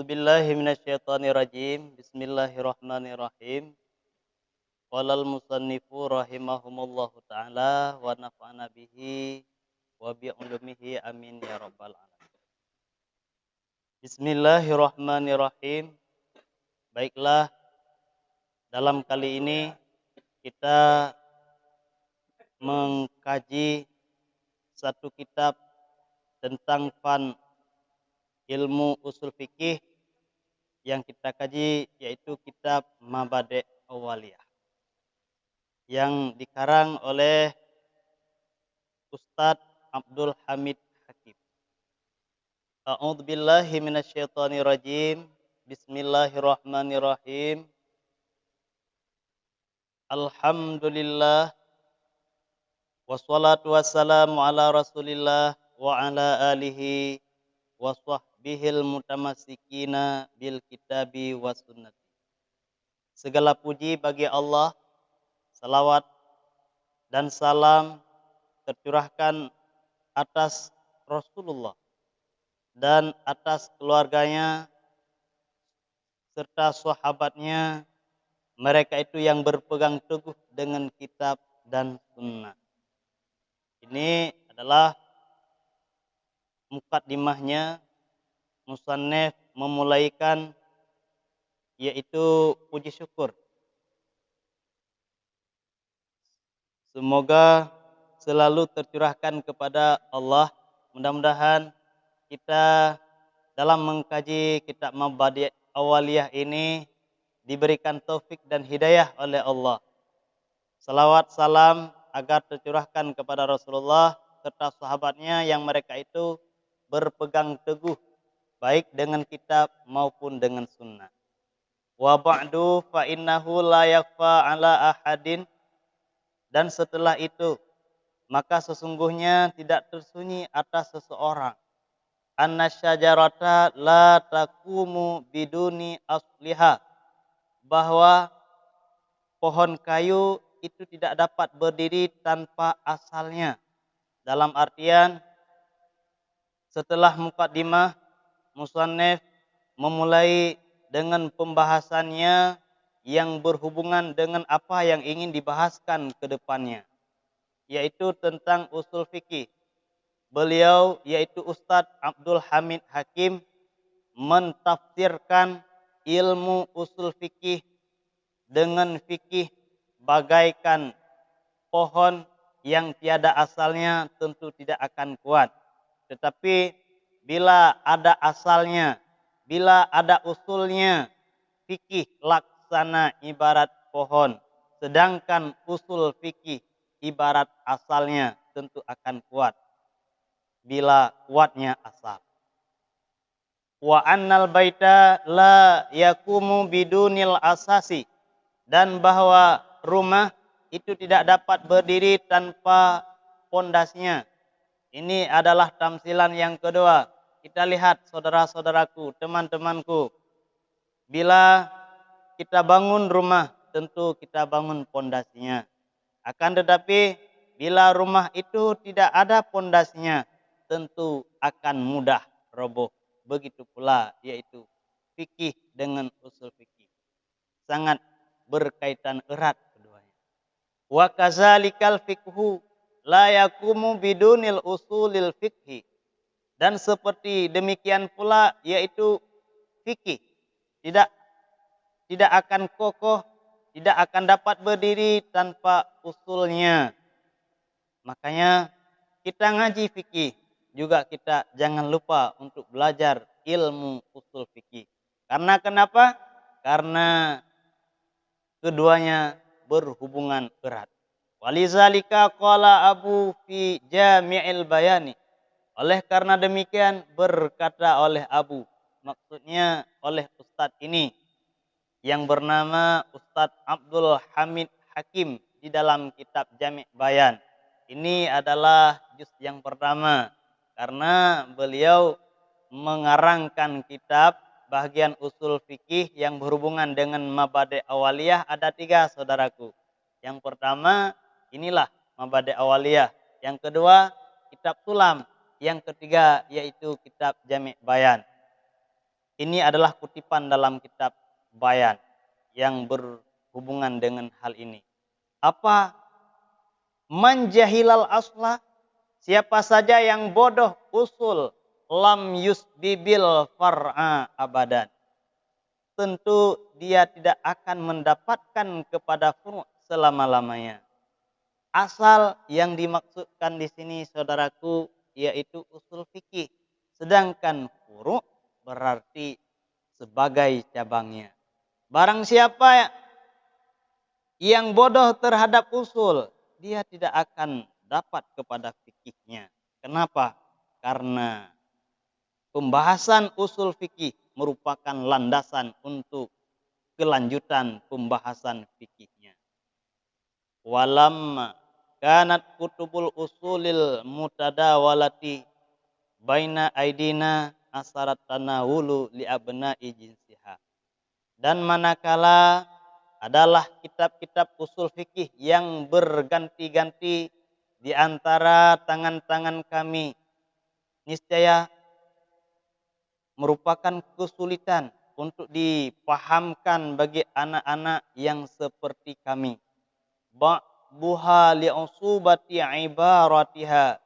A'udzubillahi minasyaitonirrajim. Bismillahirrahmanirrahim. Qalal musannifu rahimahumullahu taala wa nafa'ana bihi wa bi ulumihi amin ya rabbal alamin. Bismillahirrahmanirrahim. Baiklah, dalam kali ini kita mengkaji satu kitab tentang ilmu usul fikih yang kita kaji, yaitu kitab Mabade' Awaliyah yang dikarang oleh Ustadz Abdul Hamid Hakim. A'udzubillahi minasyaitonirrajim. Bismillahirrahmanirrahim. Alhamdulillah wassalatu wassalamu ala Rasulillah wa ala alihi wa sahbihil mutamassikina bil kitabi was sunnati. Segala puji bagi Allah, salawat dan salam tercurahkan atas Rasulullah dan atas keluarganya serta sahabatnya, mereka itu yang berpegang teguh dengan kitab dan sunnah. Ini adalah mukaddimahnya musannif memulaikan, yaitu puji syukur. Semoga selalu tercurahkan kepada Allah. Mudah-mudahan kita dalam mengkaji kitab Mabadi' Awaliyah ini diberikan taufik dan hidayah oleh Allah. Salawat salam agar tercurahkan kepada Rasulullah serta sahabatnya yang mereka itu berpegang teguh baik dengan kitab maupun dengan sunnah. Wa ba'du fa innahu la yakfa ala ahadin, dan setelah itu maka sesungguhnya tidak tersunyi atas seseorang anna syajarata la taqumu biduni asliha, bahwa pohon kayu itu tidak dapat berdiri tanpa asalnya. Dalam artian, setelah mukaddimah, musannif memulai dengan pembahasannya yang berhubungan dengan apa yang ingin dibahaskan ke depannya, yaitu tentang usul fikih. Beliau, yaitu Ustadz Abdul Hamid Hakim, mentafsirkan ilmu usul fikih dengan fikih bagaikan pohon yang tiada asalnya tentu tidak akan kuat. Tetapi bila ada asalnya, bila ada usulnya, fikih laksana ibarat pohon. Sedangkan usul fikih ibarat asalnya tentu akan kuat bila kuatnya asal. Wa annal baita la yakumu bidunil asasi, dan bahwa rumah itu tidak dapat berdiri tanpa pondasinya. Ini adalah tamsilan yang kedua. Kita lihat saudara-saudaraku, teman-temanku, bila kita bangun rumah tentu kita bangun pondasinya. Akan tetapi bila rumah itu tidak ada pondasinya tentu akan mudah roboh. Begitu pula yaitu fikih dengan usul fikih. Sangat berkaitan erat keduanya. Wa kazalikal fikhu la yakumu bidunil usulil fikhi. Dan seperti demikian pula yaitu fikih tidak akan kokoh, tidak akan dapat berdiri tanpa usulnya. Makanya kita ngaji fikih juga kita jangan lupa untuk belajar ilmu usul fikih. Karena kenapa? Karena keduanya berhubungan erat. Walizalika qala Abu fi Jami'il Bayani. Oleh karena demikian berkata oleh Abu, maksudnya oleh Ustadz ini yang bernama Ustadz Abdul Hamid Hakim di dalam kitab Jami' Bayan. Ini adalah juz yang pertama karena beliau mengarangkan kitab bagian usul fikih yang berhubungan dengan Mabade' Awaliyah ada 3, saudaraku. Yang pertama inilah Mabade' Awaliyah. Yang kedua kitab Sulam. Yang ketiga yaitu kitab Jami' Bayan. Ini adalah kutipan dalam kitab Bayan yang berhubungan dengan hal ini. Apa? Man jahilal asla, siapa saja yang bodoh usul, lam yusbibil far'a abadan. Tentu dia tidak akan mendapatkan kepada furu' selama-lamanya. Asal yang dimaksudkan di sini saudaraku yaitu usul fikih. Sedangkan furu' berarti sebagai cabangnya. Barang siapa yang bodoh terhadap usul, dia tidak akan dapat kepada fikihnya. Kenapa? Karena pembahasan usul fikih merupakan landasan untuk kelanjutan pembahasan fikihnya. Walamma kanat kutubul usulil mutadawalati baina aidina asarat tanawulu li abna'i jinsiha. Dan manakala adalah kitab-kitab usul fikih yang berganti-ganti di antara tangan-tangan kami, niscaya merupakan kesulitan untuk dipahamkan bagi anak-anak yang seperti kami. Ba'buha li'usubati ibaratiha.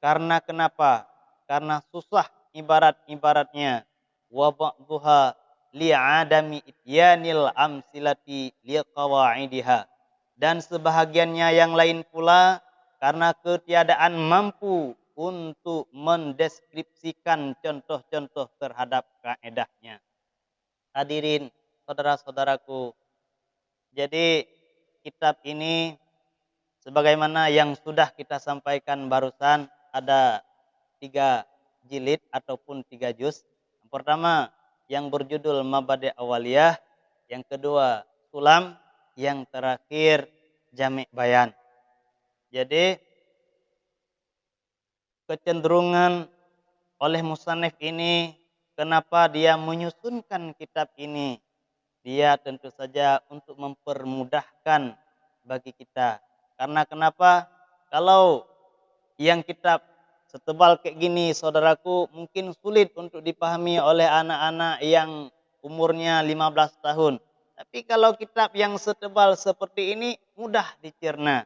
Karena kenapa? Karena susah ibarat-ibaratnya. Wa ba'duha li'adami ityanil amsilati liqawaidiha. Dan sebahagiannya yang lain pula karena ketiadaan mampu untuk mendeskripsikan contoh-contoh terhadap kaedahnya. Hadirin saudara-saudaraku, jadi kitab ini sebagaimana yang sudah kita sampaikan barusan, ada 3 jilid ataupun 3 juz. Yang pertama yang berjudul Mabadi' Awaliyah, yang kedua Sulam, yang terakhir Jami' Bayan. Jadi kecenderungan oleh musannif ini, kenapa dia menyusunkan kitab ini? Dia tentu saja untuk mempermudahkan bagi kita. Karena kenapa? Kalau yang kitab setebal kayak gini, saudaraku, mungkin sulit untuk dipahami oleh anak-anak yang umurnya 15 tahun. Tapi kalau kitab yang setebal seperti ini mudah dicerna.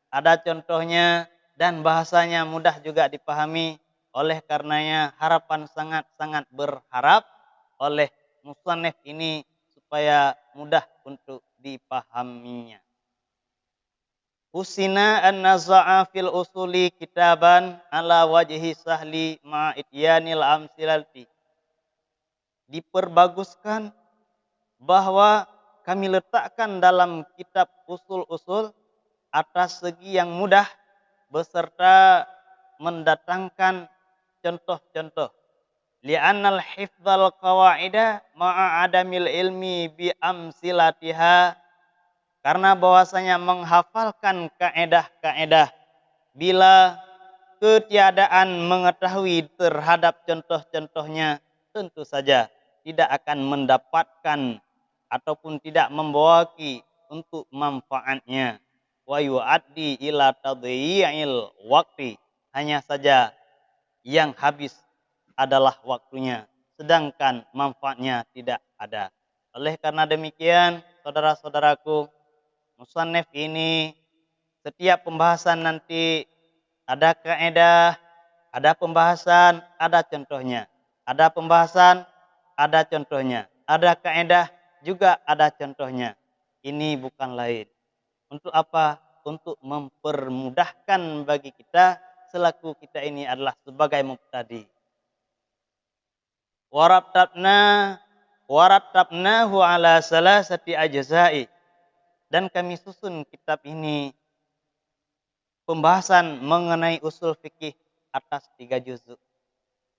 Ada contohnya dan bahasanya mudah juga dipahami. Oleh karenanya harapan sangat-sangat berharap oleh musannif ini supaya mudah untuk dipahaminya. Husina an-naza'a fil usuli kitaban ala wajhi sahli ma'ityanil amsilati. Diperbaguskan bahwa kami letakkan dalam kitab usul-usul atas segi yang mudah beserta mendatangkan contoh-contoh. Li'annal hifdzal qawaida ma'a adamil ilmi bi amsilatiha. Karena bahwasanya menghafalkan kaedah-kaedah bila ketiadaan mengetahui terhadap contoh-contohnya, tentu saja tidak akan mendapatkan ataupun tidak membawaki untuk manfaatnya. Wa yu'addi ila tadhi'il waqti. Hanya saja yang habis adalah waktunya, sedangkan manfaatnya tidak ada. Oleh karena demikian, saudara-saudaraku, musannif ini setiap pembahasan nanti ada kaidah, ada pembahasan, ada contohnya. Ada pembahasan, ada contohnya. Ada kaidah, juga ada contohnya. Ini bukan lain. Untuk apa? Untuk mempermudahkan bagi kita selaku kita ini adalah sebagai mubtadi. Warattabnahu ala salasati ajza'i. Dan kami susun kitab ini pembahasan mengenai usul fikih atas 3 juzuk.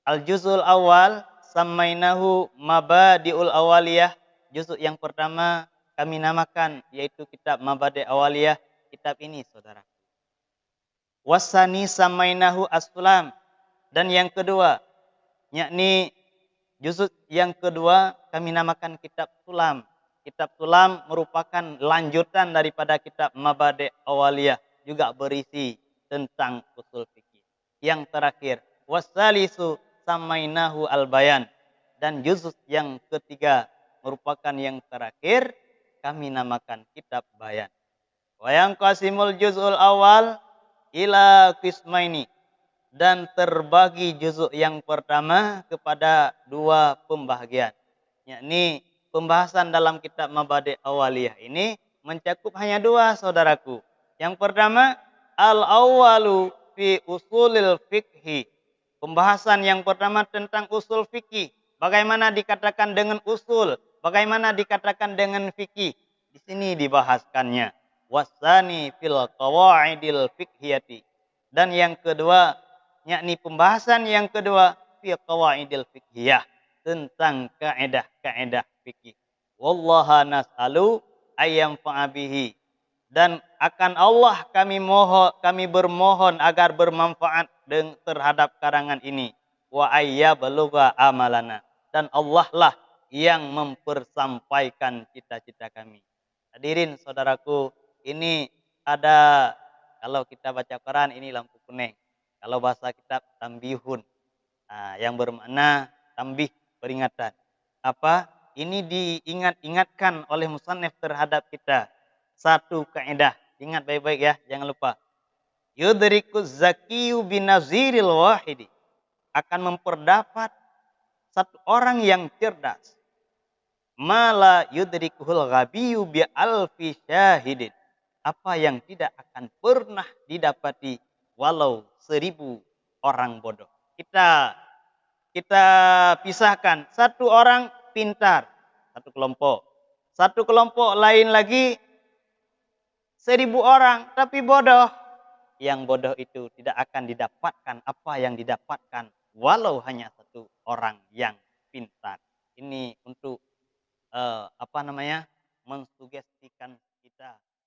Al-juzul awal samainahu Mabadi'ul Awaliyah. Juzuk yang pertama kami namakan yaitu kitab Mabadi' Awaliyah. Kitab ini saudara. Wasani samainahu As-Sulam. Dan yang kedua, yakni juzuk yang kedua kami namakan kitab Sulam. Kitab Sulam merupakan lanjutan daripada kitab Mabadi' Awaliyah, juga berisi tentang usul fikih. Yang terakhir, wasalisu samainahu Al-Bayan. dan juz yang ketiga merupakan yang terakhir, kami namakan kitab bayan. Wa yanqasimul juz'ul awal ila qismaini, dan terbagi juzuk yang pertama kepada dua pembahagian. Yakni pembahasan dalam kitab Mabadi' Awaliyah ini mencakup hanya dua, saudaraku. Yang pertama, al-awwalu fi usulil fikhi. Pembahasan yang pertama tentang usul fikih. Bagaimana dikatakan dengan usul, bagaimana dikatakan dengan fikih. Di sini dibahaskannya. Wasani fil qawaidil fikhiyati. Dan yang kedua, yakni pembahasan yang kedua, fi qawaidil fikhiyah, tentang kaidah-kaidah fikih. Wallaha nas'alu ayyam fa'abihi. Dan akan Allah kami bermohon agar bermanfaat terhadap karangan ini. Wa ayyabluga amalana. Dan Allah lah yang mempersampaikan cita-cita kami. Hadirin saudaraku, ini ada, kalau kita baca Quran ini lampu kuning. Kalau bahasa kitab tambihun. Yang bermakna tambih, peringatan. Apa? Ini diingat-ingatkan oleh musannif terhadap kita. Satu kaidah, ingat baik-baik ya, jangan lupa. Yudrikuz zakiyu binaziril wahidi. Akan memperdapat satu orang yang cerdas. Mala yudrikuhul ghabiyu bi alfi syahidin. Apa yang tidak akan pernah didapati walau 1000 orang bodoh. Kita pisahkan. Satu orang pintar, satu kelompok. Satu kelompok lain lagi 1000 orang tapi bodoh. Yang bodoh itu tidak akan didapatkan apa yang didapatkan walau hanya satu orang yang pintar. Ini untuk mensugestikan kita